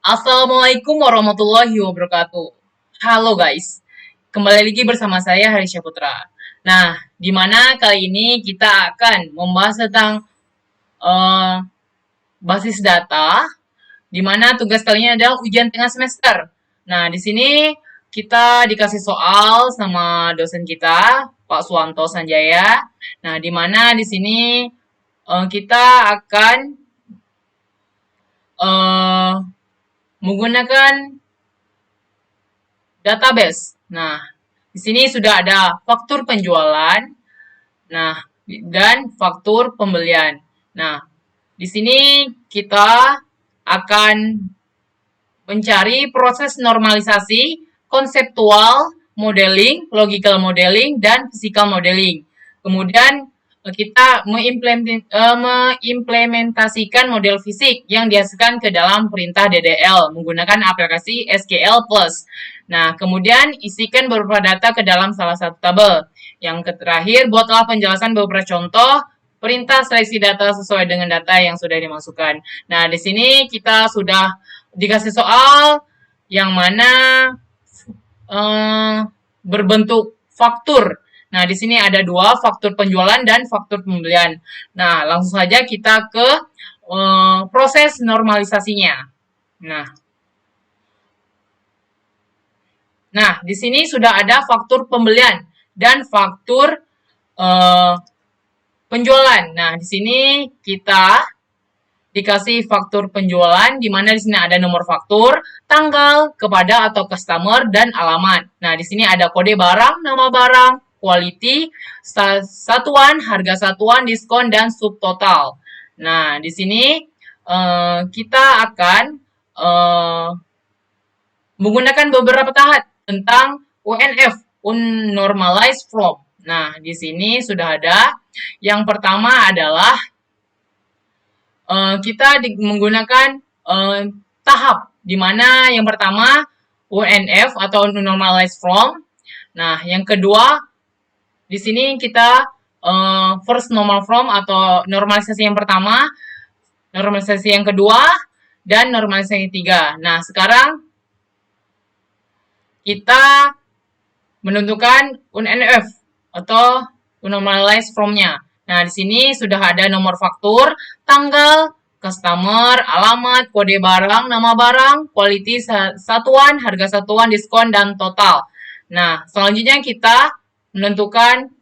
Assalamualaikum warahmatullahi wabarakatuh. Halo guys, kembali lagi bersama saya Harisha Putra. Nah, di mana kali ini kita akan membahas tentang eh, basis data, di mana tugas kalian adalah ujian tengah semester. Nah, di sini kita dikasih soal sama dosen kita, Pak Suwanto Sanjaya. Nah, di mana di sini kita akan eh, menggunakan database. Nah, di sini sudah ada faktur penjualan, nah, dan faktur pembelian. Nah, di sini kita akan mencari proses normalisasi, konseptual modeling, logical modeling, dan physical modeling. Kemudian kita mengimplementasikan model fisik yang dihasilkan ke dalam perintah DDL menggunakan aplikasi SQL+. Nah, kemudian isikan beberapa data ke dalam salah satu tabel. Yang terakhir, buatlah penjelasan beberapa contoh perintah seleksi data sesuai dengan data yang sudah dimasukkan. Nah, di sini kita sudah dikasih soal yang mana berbentuk faktur. Nah, di sini ada dua, faktur penjualan dan faktur pembelian. Nah, langsung saja kita ke proses normalisasinya. Nah, di sini sudah ada faktur pembelian dan faktur penjualan. Nah, di sini kita dikasih faktur penjualan, di mana di sini ada nomor faktur, tanggal, kepada atau customer, dan alamat. Nah, di sini ada kode barang, nama barang, quality, satuan, harga satuan, diskon, dan subtotal. Nah, di sini kita akan menggunakan beberapa tahap tentang UNF, Unnormalized Form. Nah, di sini sudah ada. Yang pertama adalah kita menggunakan tahap, di mana yang pertama UNF atau normalized form. Nah, yang kedua di sini kita first normal form atau normalisasi yang pertama, normalisasi yang kedua, dan normalisasi yang ketiga. Nah, sekarang kita menentukan UNF atau normalized form-nya. Nah, di sini sudah ada nomor faktur, tanggal, customer, alamat, kode barang, nama barang, quality satuan, harga satuan, diskon, dan total. Nah, selanjutnya kita menentukan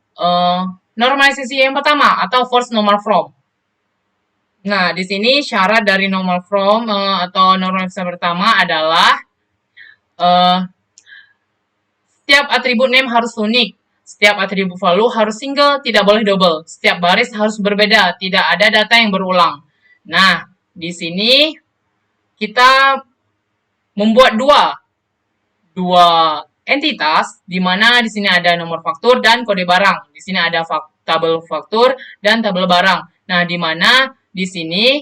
normalisasi yang pertama atau first normal form. Nah, di sini syarat dari normal form atau normalisasi pertama adalah setiap atribut name harus unik. Setiap atribut value harus single, tidak boleh double. Setiap baris harus berbeda, tidak ada data yang berulang. Nah, di sini kita membuat dua entitas, di mana di sini ada nomor faktur dan kode barang. Di sini ada tabel faktur dan tabel barang. Nah, di mana di sini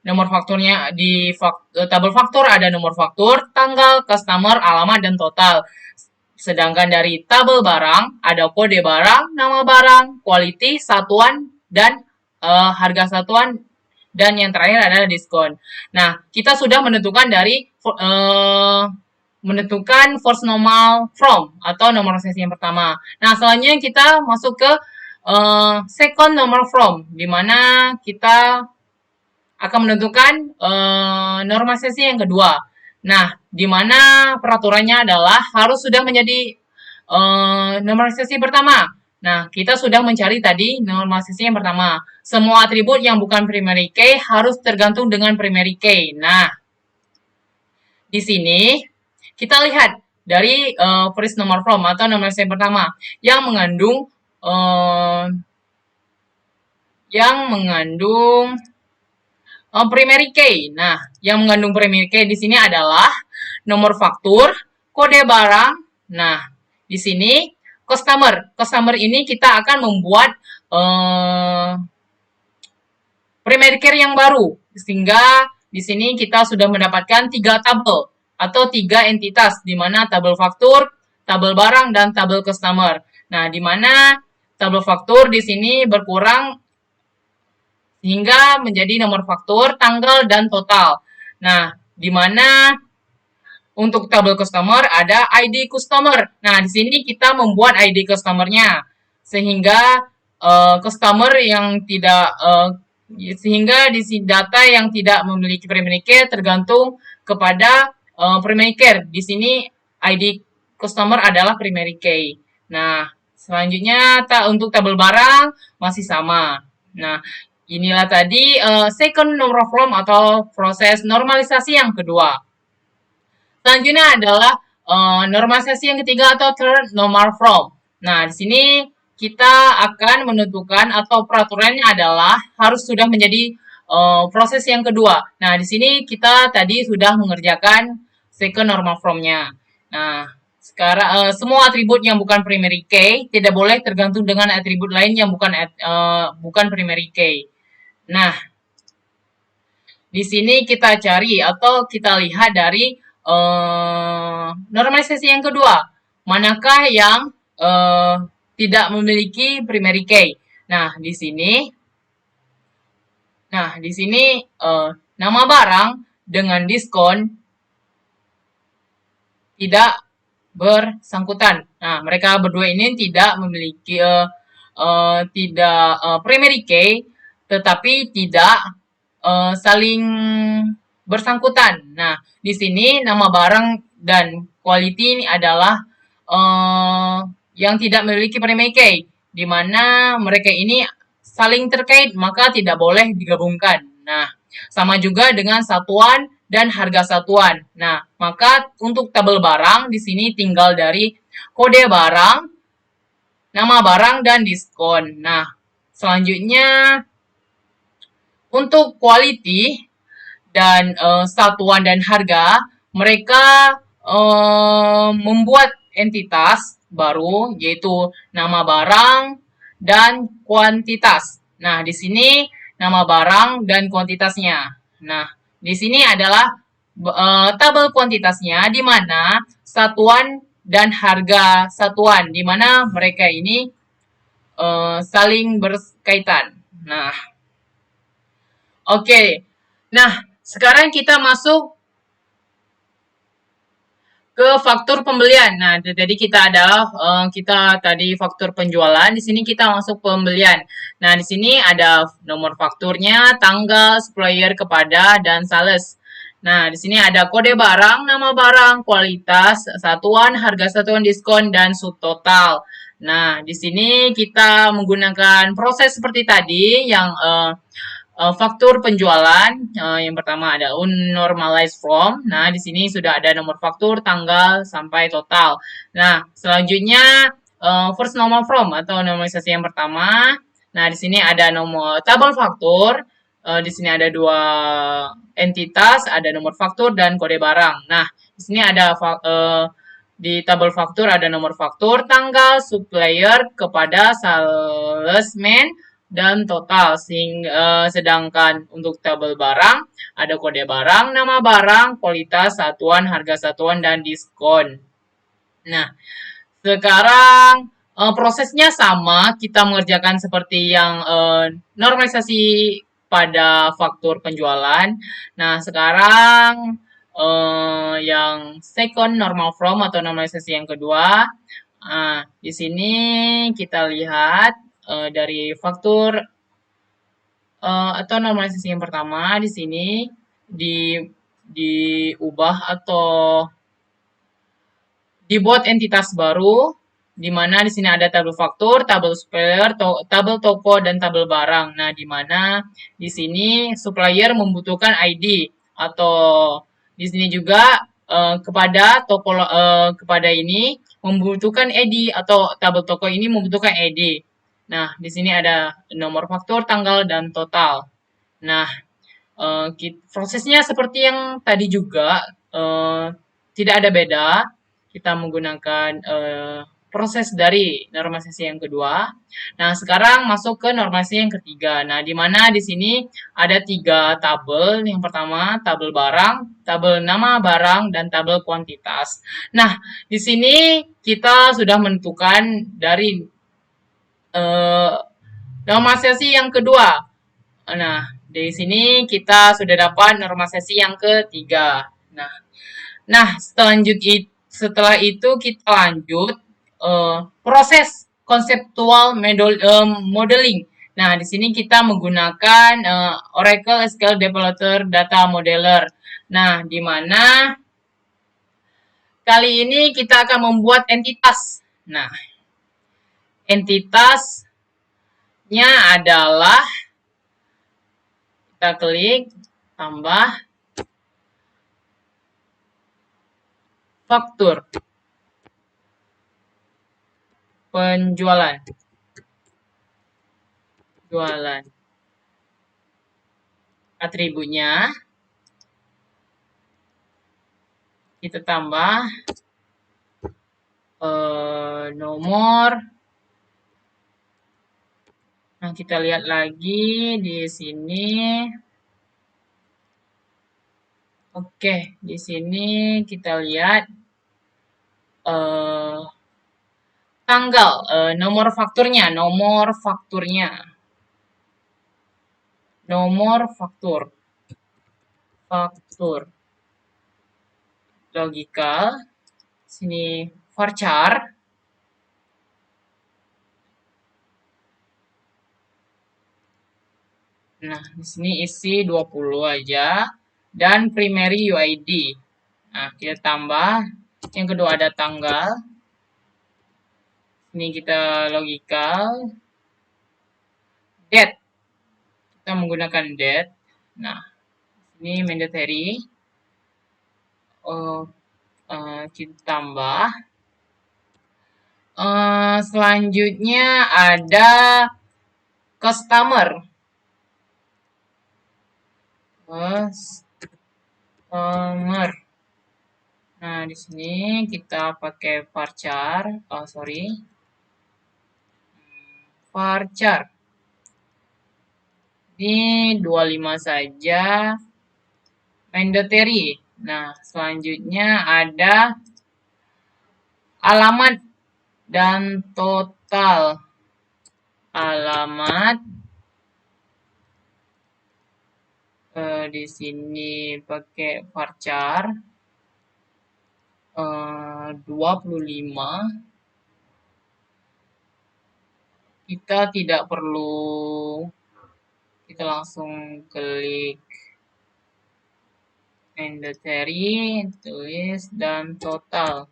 nomor fakturnya di tabel faktur ada nomor faktur, tanggal, customer, alamat, dan total. Sedangkan dari tabel barang ada kode barang, nama barang, quality, satuan, dan harga satuan, dan yang terakhir adalah diskon. Nah, kita sudah menentukan dari menentukan first normal form atau normalisasi yang pertama. Nah, selanjutnya kita masuk ke second normal form, di mana kita akan menentukan normalisasi yang kedua. Nah, di mana peraturannya adalah harus sudah menjadi normalisasi pertama. Nah, kita sudah mencari tadi normalisasi yang pertama. Semua atribut yang bukan primary key harus tergantung dengan primary key. Nah, di sini kita lihat dari first normal form atau normalisasi yang pertama yang mengandung primary key. Nah, yang mengandung primary key di sini adalah nomor faktur, kode barang. Nah, di sini customer. Customer ini kita akan membuat primary key yang baru. Sehingga di sini kita sudah mendapatkan 3 tabel atau 3 entitas, di mana tabel faktur, tabel barang, dan tabel customer. Nah, di mana tabel faktur di sini berkurang hingga menjadi nomor faktur, tanggal, dan total. Nah, di mana untuk tabel customer ada ID customer. Nah, di sini kita membuat ID customer-nya sehingga customer yang tidak sehingga di data yang tidak memiliki primary key tergantung kepada primary key. Di sini ID customer adalah primary key. Nah, selanjutnya untuk tabel barang masih sama. Nah, inilah tadi second number from atau proses normalisasi yang kedua. Selanjutnya adalah normalisasi yang ketiga atau third normal from. Nah, di sini kita akan menentukan atau peraturannya adalah harus sudah menjadi proses yang kedua. Nah, di sini kita tadi sudah mengerjakan second normal from-nya. Nah, sekarang semua atribut yang bukan primary key tidak boleh tergantung dengan atribut lain yang bukan primary key. Nah, di sini kita cari atau kita lihat dari normalisasi yang kedua. Manakah yang tidak memiliki primary key? Nah, di sini nama barang dengan diskon tidak bersangkutan. Nah, mereka berdua ini tidak memiliki primary key, tetapi tidak saling bersangkutan. Nah, di sini nama barang dan quality ini adalah yang tidak memiliki primary key, di mana mereka ini saling terkait, maka tidak boleh digabungkan. Nah, sama juga dengan satuan dan harga satuan. Nah, maka untuk tabel barang di sini tinggal dari kode barang, nama barang, dan diskon. Nah, selanjutnya untuk quality dan satuan dan harga, mereka membuat entitas baru yaitu nama barang dan kuantitas. Nah, di sini nama barang dan kuantitasnya. Nah, di sini adalah tabel kuantitasnya di mana satuan dan harga satuan di mana mereka ini saling berkaitan. Nah, oke. Nah, sekarang kita masuk ke faktur pembelian. Nah, jadi kita ada kita tadi faktur penjualan, di sini kita masuk pembelian. Nah, di sini ada nomor fakturnya, tanggal, supplier kepada, dan sales. Nah, di sini ada kode barang, nama barang, kualitas, satuan, harga satuan, diskon, dan subtotal. Nah, di sini kita menggunakan proses seperti tadi yang faktur penjualan yang pertama ada unnormalized from. Nah, di sini sudah ada nomor faktur, tanggal sampai total. Nah, selanjutnya first normal from atau normalisasi yang pertama. Nah, di sini ada nomor tabel faktur. Di sini ada dua entitas, ada nomor faktur dan kode barang. Nah, di sini ada di tabel faktur ada nomor faktur, tanggal, supplier kepada salesman, dan total. Sedangkan untuk tabel barang ada kode barang, nama barang, kualitas, satuan, harga satuan, dan diskon. Nah, sekarang prosesnya sama, kita mengerjakan seperti yang normalisasi pada faktur penjualan. Nah, sekarang yang second normal from atau normalisasi yang kedua. Nah, di sini kita lihat dari faktur atau normalisasi yang pertama di sini diubah atau dibuat entitas baru di mana di sini ada tabel faktur, tabel supplier, tabel toko, dan tabel barang. Nah, di mana di sini supplier membutuhkan ID atau di sini juga kepada toko kepada ini membutuhkan ID atau tabel toko ini membutuhkan ID. Nah, di sini ada nomor faktur, tanggal, dan total. Nah, prosesnya seperti yang tadi juga, tidak ada beda. Kita menggunakan proses dari normalisasi yang kedua. Nah, sekarang masuk ke normalisasi yang ketiga. Nah, di mana di sini ada 3 tabel. Yang pertama, tabel barang, tabel nama barang, dan tabel kuantitas. Nah, di sini kita sudah menentukan dari normalisasi yang kedua. Nah, di sini kita sudah dapat normalisasi yang ketiga. Setelah itu kita lanjut proses konseptual modeling. Nah, di sini kita menggunakan Oracle SQL Developer Data Modeler. Nah, di mana kali ini kita akan membuat entitas. Nah, entitasnya adalah kita klik tambah faktur penjualan atributnya kita tambah nomor. Nah, kita lihat lagi di sini. Oke, di sini kita lihat tanggal, nomor fakturnya, nomor faktur, logical, sini varchar. Nah, di sini isi 20 aja dan primary UID. Nah, kita tambah. Yang kedua ada tanggal. Ini kita logical. Date. Kita menggunakan date. Nah, ini mandatory. Kita tambah. Selanjutnya ada customer. Nah, di sini kita pakai varchar. Varchar. Ini 25 saja. Mandatory. Nah, selanjutnya ada alamat dan total. Alamat di sini pakai varchar 25. Kita tidak perlu, kita langsung klik mandatory, tulis dan total.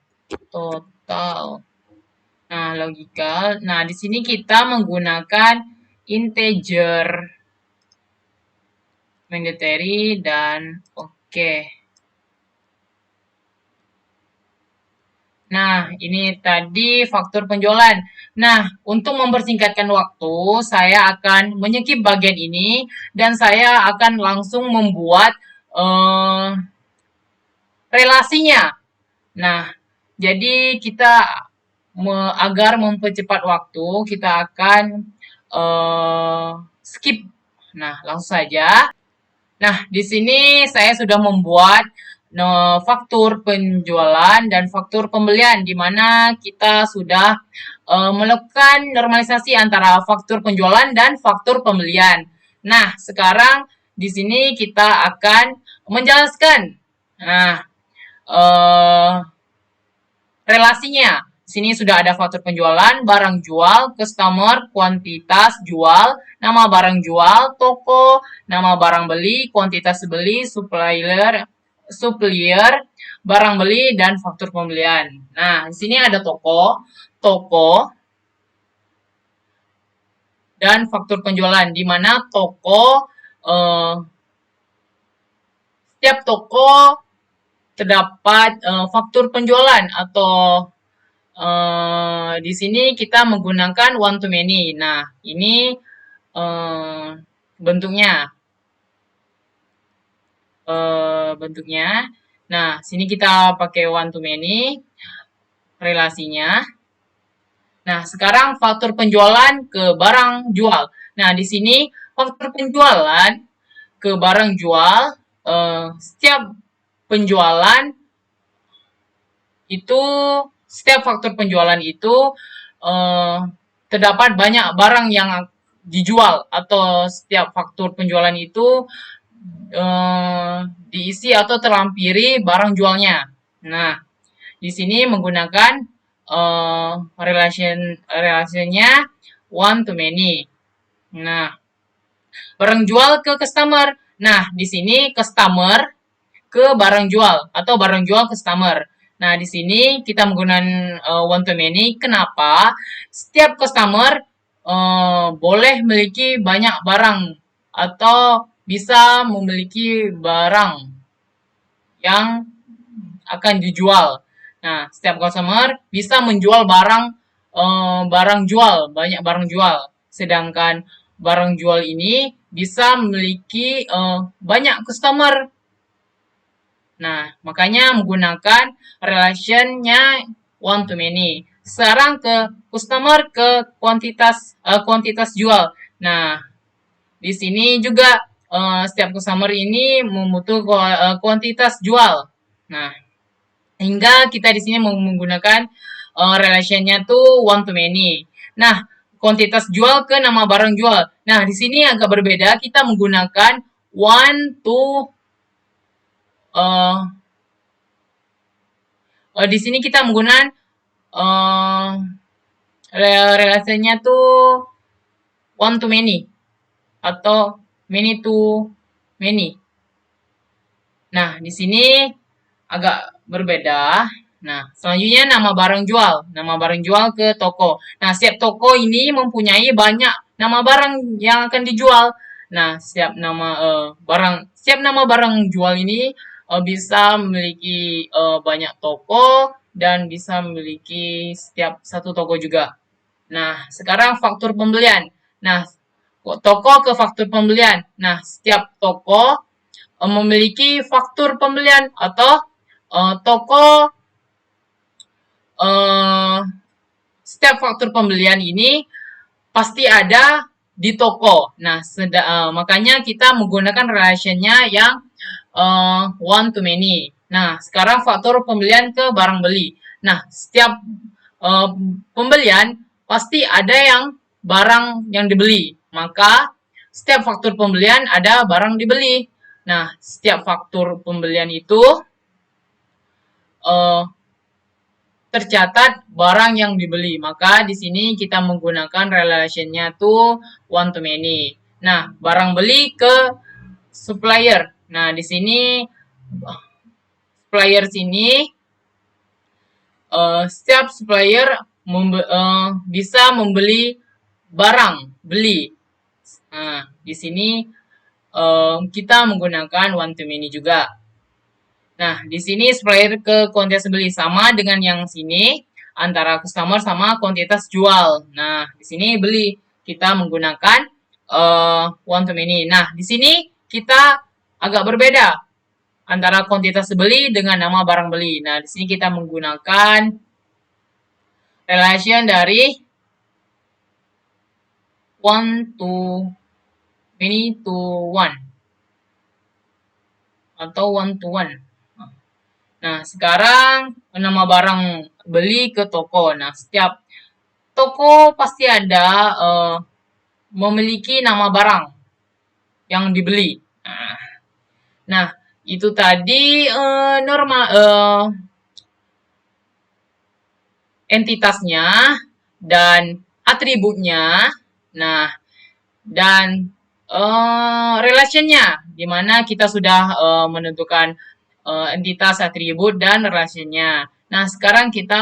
Nah, logical. Nah, di sini kita menggunakan integer mandatory dan oke. Nah, ini tadi faktur penjualan. Nah, untuk mempersingkatkan waktu, saya akan menyekip bagian ini dan saya akan langsung membuat relasinya. Nah, jadi kita agar mempercepat waktu, kita akan skip. Nah, langsung saja. Nah, di sini saya sudah membuat faktur penjualan dan faktur pembelian, di mana kita sudah melakukan normalisasi antara faktur penjualan dan faktur pembelian. Nah, sekarang di sini kita akan menjelaskan. Nah, relasinya. Sini sudah ada faktur penjualan, barang jual, customer, kuantitas jual, nama barang jual, toko, nama barang beli, kuantitas beli, supplier, barang beli, dan faktur pembelian. Nah, di sini ada toko, dan faktur penjualan, di mana toko, setiap toko terdapat faktur penjualan atau di sini kita menggunakan one to many. Nah, ini bentuknya. Nah, sini kita pakai one to many relasinya. Nah, sekarang faktur penjualan ke barang jual. Nah, di sini faktur penjualan ke barang jual, setiap penjualan itu, setiap faktur penjualan itu terdapat banyak barang yang dijual atau setiap faktur penjualan itu diisi atau terlampiri barang jualnya. Nah, di sini menggunakan relationnya one to many. Nah, barang jual ke customer. Nah, di sini customer ke barang jual atau barang jual customer. Nah, di sini kita menggunakan one to many. Kenapa? Setiap customer boleh memiliki banyak barang atau bisa memiliki barang yang akan dijual. Nah, setiap customer bisa menjual barang jual, banyak barang jual. Sedangkan barang jual ini bisa memiliki banyak customer. Nah, makanya menggunakan relationnya one to many. Sekarang ke customer ke kuantitas jual. Nah, di sini juga setiap customer ini membutuhkan kuantitas jual. Nah, hingga kita di sini menggunakan relationnya tuh one to many. Nah, kuantitas jual ke nama barang jual. Nah, di sini agak berbeda. Kita menggunakan one to uh, di sini kita menggunakan uh, relasinya tuh one to many atau many to many. Nah, di sini agak berbeda. Nah, selanjutnya nama barang jual. Nama barang jual ke toko. Nah, setiap toko ini mempunyai banyak nama barang yang akan dijual. Nah, setiap nama barang jual ini bisa memiliki banyak toko dan bisa memiliki setiap satu toko juga. Nah, sekarang faktur pembelian. Nah, toko ke faktur pembelian. Nah, setiap toko memiliki faktur pembelian atau toko setiap faktur pembelian ini pasti ada di toko. Nah, makanya kita menggunakan relationnya yang one to many. Nah, sekarang faktur pembelian ke barang beli. Nah, setiap pembelian pasti ada yang barang yang dibeli. Maka setiap faktur pembelian ada barang dibeli. Nah, setiap faktur pembelian itu tercatat barang yang dibeli. Maka di sini kita menggunakan relationnya tuh one to many. Nah, barang beli ke supplier. Nah, di sini supplier sini setiap supplier bisa membeli barang beli. Nah, di sini kita menggunakan one to many juga. Nah, di sini supplier ke kuantitas beli sama dengan yang sini antara customer sama kuantitas jual. Nah, di sini beli kita menggunakan one to many. Nah, di sini kita agak berbeda antara kuantitas beli dengan nama barang beli. Nah, di sini kita menggunakan relation dari one to many to one atau one to one. Nah, sekarang nama barang beli ke toko. Nah, setiap toko pasti ada memiliki nama barang yang dibeli. Nah, itu tadi entitasnya dan atributnya. Nah, dan relationnya, di mana kita sudah menentukan entitas, atribut, dan relasinya. Nah, sekarang kita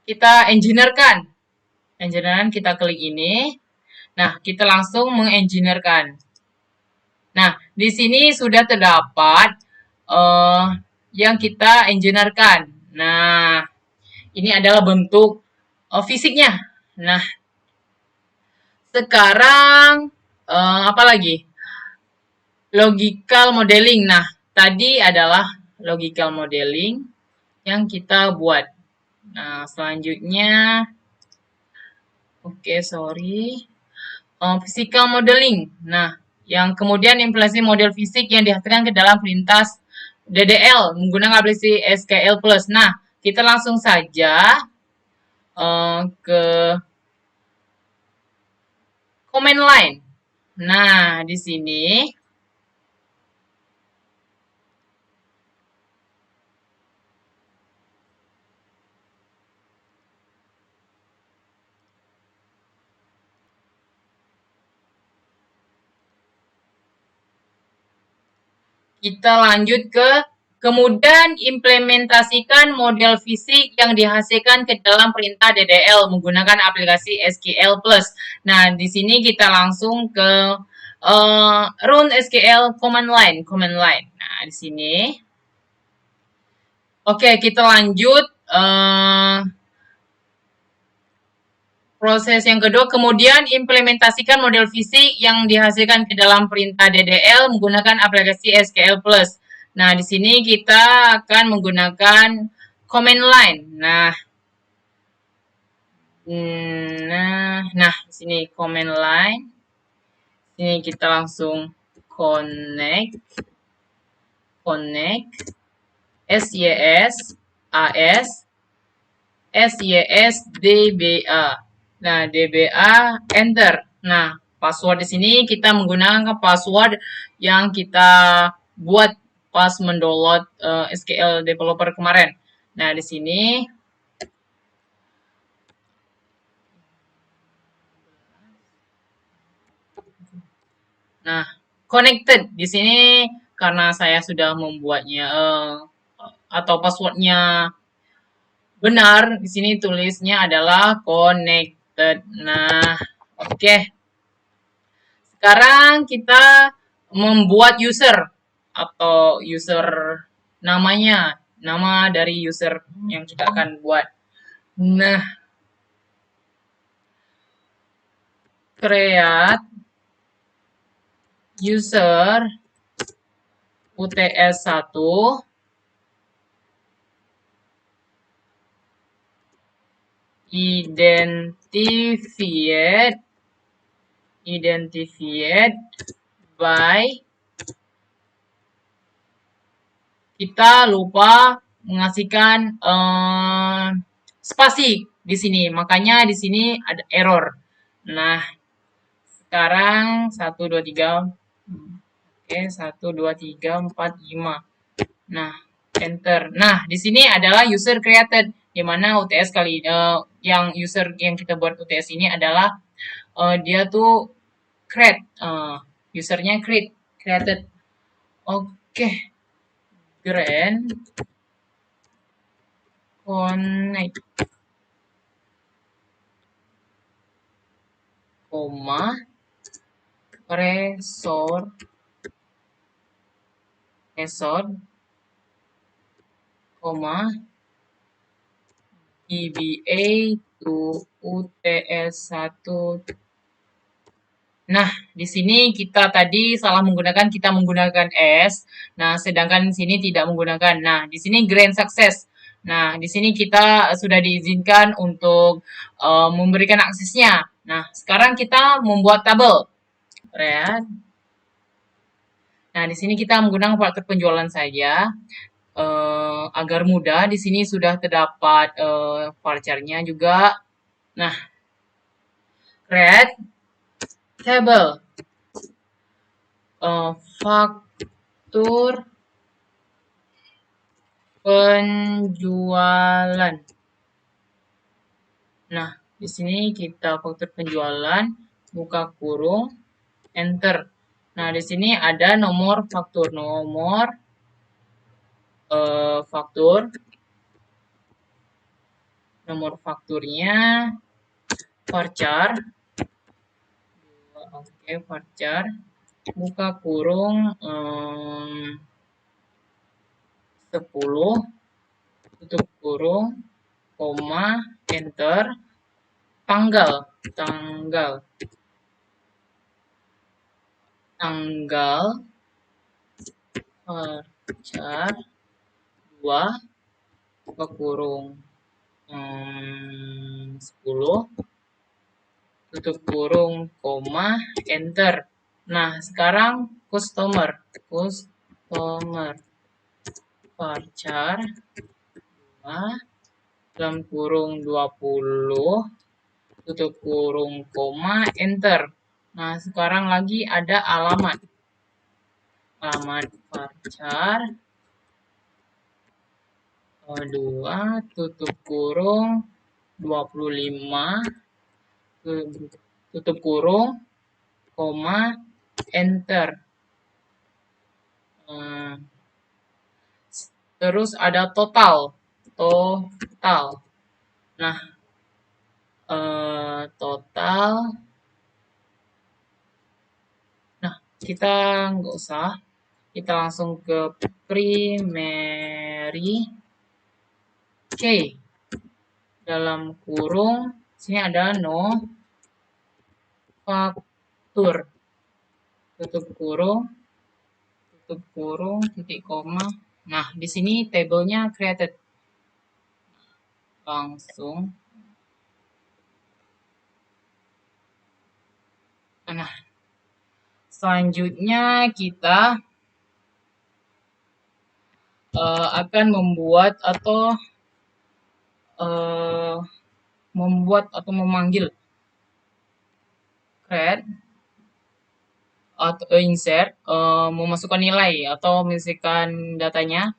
kita engineerkan. Engineerkan, kita klik ini. Nah, kita langsung mengengineerkan. Nah, di sini sudah terdapat yang kita engineerkan. Nah, ini adalah bentuk fisiknya. Nah, sekarang apa lagi? Logical modeling. Nah, tadi adalah logical modeling yang kita buat. Nah, selanjutnya, sorry. Physical modeling. Nah, yang kemudian implementasi model fisik yang dihasilkan ke dalam perlintas DDL menggunakan aplikasi SQL+. Nah, kita langsung saja ke command line. Nah, di sini kita lanjut ke kemudian implementasikan model fisik yang dihasilkan ke dalam perintah DDL menggunakan aplikasi SQL Plus. Nah, di sini kita langsung ke run SQL command line. Nah, di sini. Oke, kita lanjut. Proses yang kedua, kemudian implementasikan model fisik yang dihasilkan ke dalam perintah DDL menggunakan aplikasi SQL Plus. Nah, di sini kita akan menggunakan command line. Di sini command line. Sini kita langsung connect SYS AS SYS DBA. Nah, DBA enter. Nah, password di sini kita menggunakan password yang kita buat pas mendownload SQL Developer kemarin. Nah, di sini connected di sini karena saya sudah membuatnya atau passwordnya benar. Di sini tulisnya adalah connected. Nah, oke. Sekarang kita membuat user atau user namanya, nama dari user yang kita akan buat. Nah, create user UTS 1 identified by kita lupa mengasihkan spasi di sini, makanya di sini ada error. Nah, sekarang 1 2 3 oke 1 2 3 4 5. Nah, enter. Nah, di sini adalah user created di mana UTS yang user yang kita buat UTS ini adalah dia tuh create usernya created. Oke. Grand connect koma resort koma DBA to UTS 1. Nah, di sini kita tadi salah kita menggunakan S. Nah, sedangkan di sini tidak menggunakan. Nah, di sini grand success. Nah, di sini kita sudah diizinkan untuk memberikan aksesnya. Nah, sekarang kita membuat tabel. Lihat. Nah, di sini kita menggunakan faktur penjualan saja. Agar mudah, di sini sudah terdapat varcharnya juga. Nah, create table faktur penjualan. Nah, di sini kita faktur penjualan, buka kurung, enter. Nah, di sini ada nomor faktur, nomor fakturnya varchar. Oke, varchar. Buka kurung 10, tutup kurung, koma, enter, tanggal varchar 2, buka kurung 10, tutup kurung, koma, enter. Nah, sekarang customer varchar 2, dalam kurung 20, tutup kurung, koma, enter. Nah, sekarang lagi ada alamat. Alamat varchar 2 tutup kurung 25 tutup kurung koma enter. Terus ada total. Total. Nah, total. Nah, kita nggak usah. Kita langsung ke primary key. Dalam kurung, sini ada no faktur. Tutup kurung, titik koma. Nah, di sini tabelnya created. Langsung. Nah, selanjutnya kita akan membuat atau memanggil create atau insert, memasukkan nilai atau mengisikan datanya.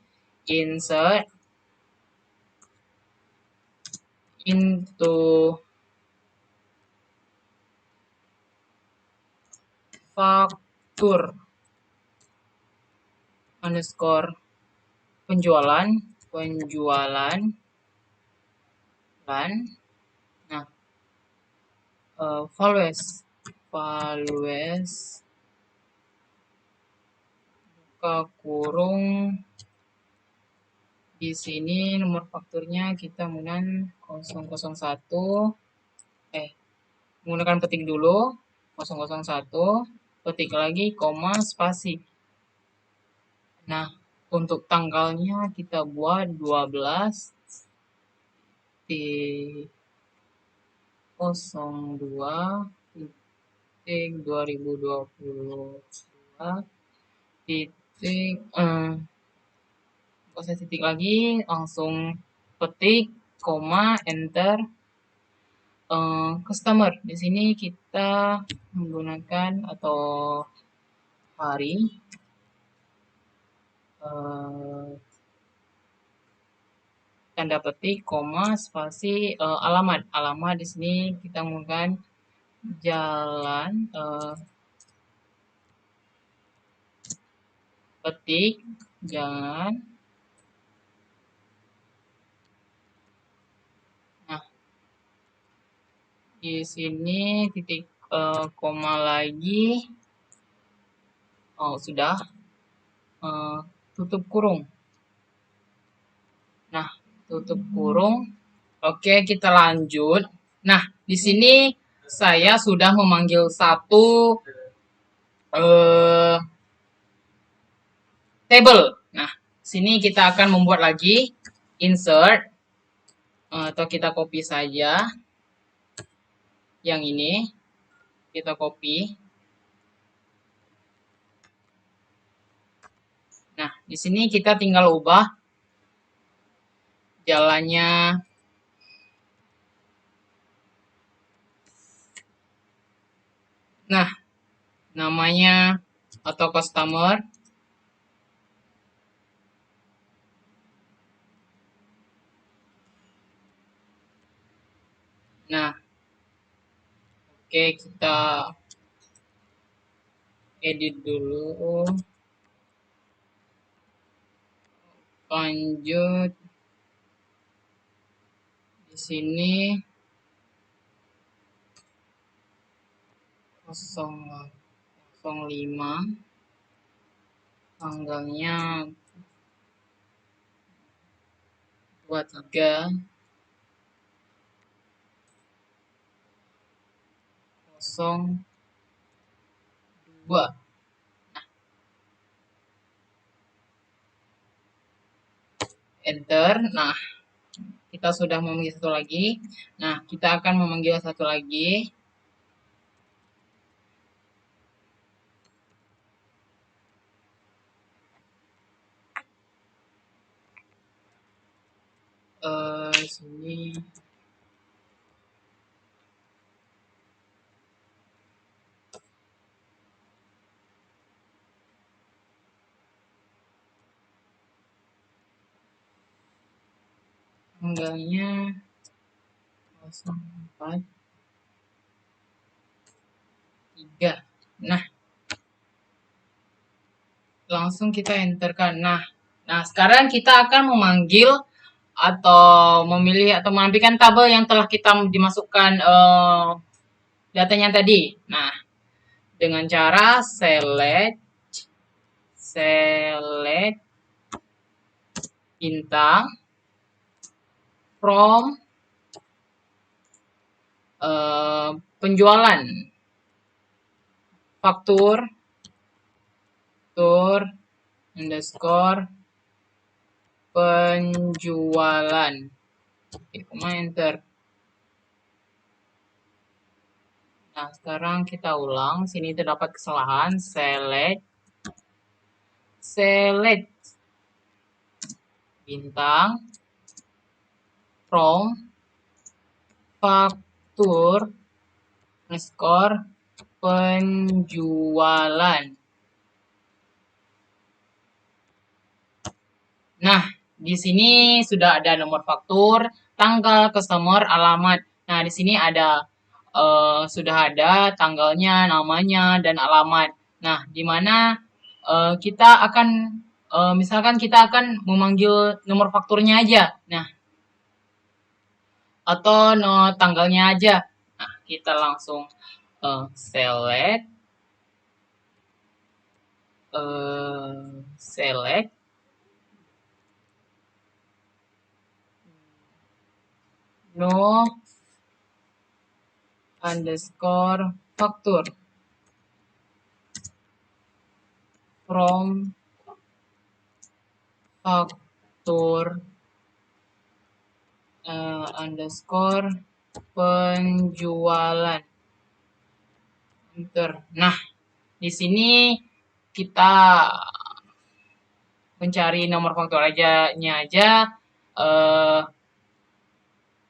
Insert into faktur underscore penjualan dan nah values buka kurung. Di sini nomor fakturnya kita menggunakan 001 menggunakan petik dulu 001, petik lagi koma spasi. Nah, untuk tanggalnya kita buat 12 02 2022 titik saya titik lagi langsung petik koma enter. Customer di sini kita menggunakan atau hari tanda petik koma spasi alamat di sini kita menggunakan jalan petik jalan. Nah, di sini titik koma lagi. Oh, sudah. Tutup kurung. Nah, tutup kurung. Oke, kita lanjut. Nah, di sini saya sudah memanggil satu table. Nah, sini kita akan membuat lagi insert atau kita copy saja yang ini. Kita copy. Nah, di sini kita tinggal ubah jalannya. Nah, namanya atau customer. Nah, oke, kita edit dulu. Lanjut. Di sini 005 tanggalnya 23 02. Enter. Nah, kita sudah memanggil satu lagi. Nah, kita akan memanggil satu lagi. Sini tanggalnya 043. Nah, langsung kita enterkan. Nah, sekarang kita akan memanggil atau memilih atau menampilkan tabel yang telah kita dimasukkan datanya tadi. Nah, dengan cara select bintang from penjualan faktur underscore penjualan. Oke, enter. Nah, sekarang kita ulang. Sini terdapat kesalahan. Select bintang from faktur underscore penjualan. Nah, di sini sudah ada nomor faktur, tanggal, customer, alamat. Nah, di sini ada sudah ada tanggalnya, namanya, dan alamat. Nah, di mana kita akan misalkan kita akan memanggil nomor fakturnya aja. Nah, atau tanggalnya aja. Nah, kita langsung select no underscore faktur from faktur underscore penjualan. Enter. Nah, di sini kita mencari nomor faktur aja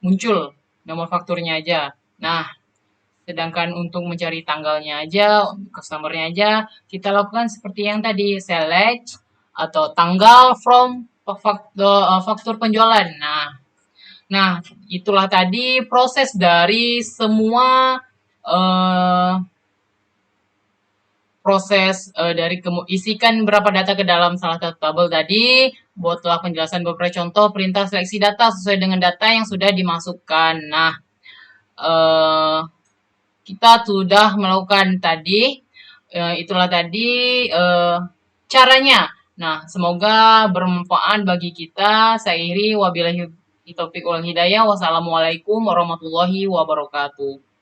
muncul nomor fakturnya aja. Nah, sedangkan untuk mencari tanggalnya aja, customernya aja, kita lakukan seperti yang tadi, select atau tanggal from faktur penjualan. Nah, itulah tadi proses dari semua dari isikan berapa data ke dalam salah satu tabel tadi. Buatlah penjelasan beberapa contoh perintah seleksi data sesuai dengan data yang sudah dimasukkan. Nah, kita sudah melakukan tadi. Itulah tadi caranya. Nah, semoga bermanfaat bagi kita. Saya akhiri, wabillahi taufiq wal hidayah. Wassalamualaikum warahmatullahi wabarakatuh.